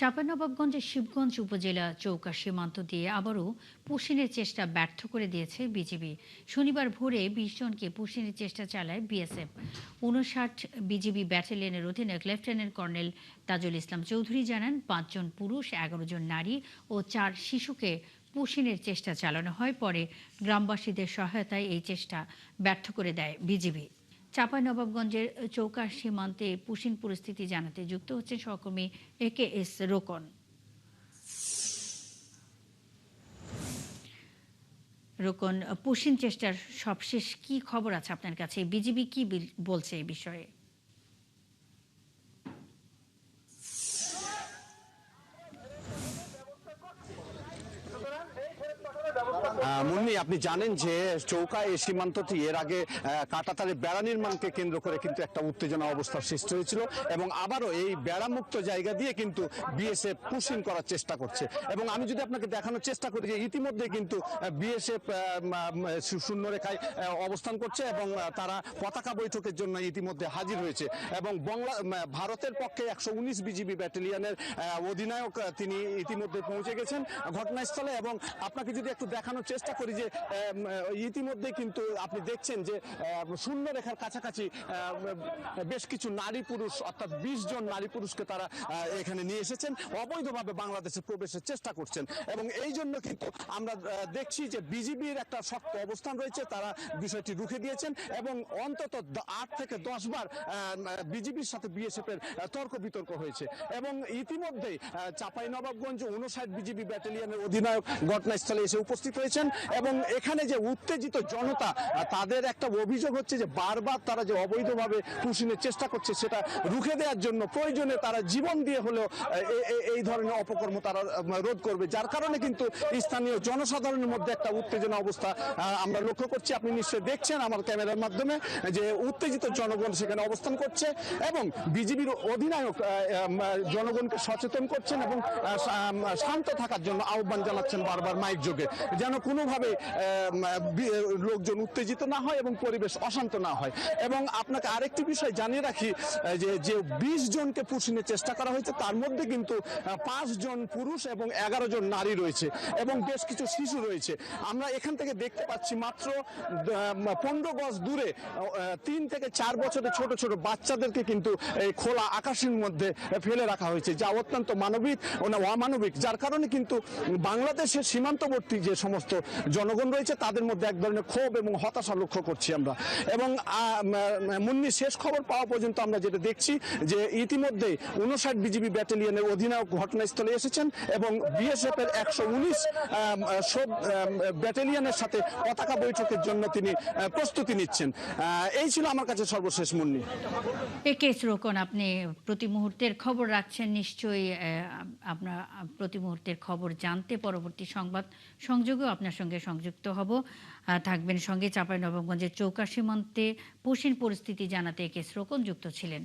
চাঁপাইনবাবগঞ্জের শিবগঞ্জ উপজেলা চৌকা সীমান্ত দিয়ে আবারও পুশিনের চেষ্টা ব্যর্থ করে দিয়েছে বিজিবি। শনিবার ভোরে ২০ জনকে পুশিনের চেষ্টা চালায় বিএসএফ। ৫৯ বিজিবি ব্যাটালিয়নের অধিনায়ক লেফটেন্যান্ট কর্নেল তাজুল ইসলাম চৌধুরী জানান, ৫ জন পুরুষ, ১১ জন নারী ও ৪ শিশুকে পুশিনের চেষ্টা চালানো হয়। পরে গ্রামবাসীদের সহায়তায় এই চেষ্টা ব্যর্থ করে দেয় বিজিবি। চাঁপাইনবাবগঞ্জের চৌকা সীমান্তে পুশিন পরিস্থিতি জানাতে যুক্ত হচ্ছেন সহকর্মী একেএস রোকন। রোকন, পুশিন চেষ্টার সবশেষ কি খবর আছে আপনার কাছে? বিজিবি কি বলছে এই বিষয়ে? মুন্নি, আপনি জানেন যে চৌকা এই সীমান্তটি এর আগে কাঁটাতারের বেড়া নির্মাণকে কেন্দ্র করে কিন্তু একটা উত্তেজনা অবস্থার সৃষ্টি হয়েছিল এবং আবারও এই বেড়ামুক্ত জায়গা দিয়ে কিন্তু বিএসএফ পুশিং করার চেষ্টা করছে। এবং আমি যদি আপনাকে দেখানোর চেষ্টা করি যে ইতিমধ্যে কিন্তু বিএসএফ শূন্যরেখায় অবস্থান করছে এবং তারা পতাকা বৈঠকের জন্য ইতিমধ্যে হাজির হয়েছে। এবং ভারতের পক্ষে ১১৯ বিজিবি ব্যাটালিয়নের অধিনায়ক তিনি ইতিমধ্যে পৌঁছে গেছেন ঘটনাস্থলে। এবং আপনাকে যদি একটু দেখানোর চেষ্টা করি যে ইতিমধ্যে কিন্তু আপনি দেখছেন যে শূন্য রেখার কাছাকাছি বেশ কিছু নারী পুরুষ, অর্থাৎ ২০ জন নারী পুরুষকে তারা এখানে নিয়ে এসেছেন, অবৈধভাবে বাংলাদেশে প্রবেশের চেষ্টা করছেন। এবং এই জন্য কিন্তু আমরা দেখছি যে বিজিবির একটা শক্ত অবস্থান রয়েছে, তারা বিষয়টি রুখে দিয়েছেন এবং অন্তত ৮ থেকে ১০ বার বিজিবির সাথে বিএসএফ এর তর্ক বিতর্ক হয়েছে। এবং ইতিমধ্যেই চাঁপাইনবাবগঞ্জ ৫৯ বিজিবি ব্যাটালিয়নের অধিনায়ক ঘটনাস্থলে এসে উপস্থিত হয়েছেন। এবং এখানে যে উত্তেজিত জনতা, তাদের একটা অভিযোগ হচ্ছে যে বারবার তারা যে অবৈধভাবে পুশিনের চেষ্টা করছে সেটা রুখে দেওয়ার জন্য প্রয়োজনে তারা জীবন দিয়ে হলেও এই ধরনের অপকর্ম তারা রোধ করবে, যার কারণে কিন্তু স্থানীয় জনসাধারণের মধ্যে একটা উত্তেজনা অবস্থা আমরা লক্ষ্য করছি। আপনি নিশ্চয়ই দেখছেন আমার ক্যামেরার মাধ্যমে যে উত্তেজিত জনগণ সেখানে অবস্থান করছে এবং বিজিবির অধিনায়ক জনগণকে সচেতন করছেন এবং শান্ত থাকার জন্য আহ্বান জানাচ্ছেন বারবার মাইক যোগে, যেন কোনোভাবে লোকজন উত্তেজিত না হয় এবং পরিবেশ অশান্ত না হয়। এবং আপনাকে আরেকটি বিষয় জানিয়ে রাখি যে ২০ জনকে পুশিনের চেষ্টা করা হয়েছে, তার মধ্যে কিন্তু ৫ জন পুরুষ এবং ১১ জন নারী রয়েছে এবং বেশ কিছু শিশু রয়েছে। আমরা এখান থেকে দেখতে পাচ্ছি মাত্র ১৫ গজ দূরে ৩ থেকে ৪ বছরের ছোট ছোট বাচ্চাদেরকে কিন্তু এই খোলা আকাশের মধ্যে ফেলে রাখা হয়েছে, যা অত্যন্ত মানবিক ও অমানবিক, যার কারণে কিন্তু বাংলাদেশের সীমান্তবর্তী যে সমস্ত জনগণ রয়েছে তাদের মধ্যে এক ধরনের ক্ষোভ এবং হতাশা লক্ষ্য করছি আমরা। এবং মুন্নি, শেষ খবর পাওয়া পর্যন্ত আমরা যেটা দেখছি যে ইতিমধ্যে ৫৯ বিজিবি ব্যাটালিয়নের অধিনায়ক ঘটনাস্থলে এসেছেন এবং বিএসএফ এর ১১৯ ব্যাটালিয়নের সাথে পতাকা বৈঠকের জন্য তিনি প্রস্তুতি নিচ্ছেন। এই ছিল আমার কাছে সর্বশেষ, মুন্নি। একেএস রোকন, আপনি প্রতি মুহূর্তের খবর রাখছেন নিশ্চয়ই। আপনার প্রতি মুহূর্তের খবর জানতে পরবর্তী সংবাদ সংযোগেও আপনার সঙ্গে সংযুক্ত হব। থাকবেন সঙ্গে। চাঁপাইনবাবগঞ্জের চৌকা সীমান্তে পুশিন পরিস্থিতি জানাতে একেএস রোকন যুক্ত ছিলেন।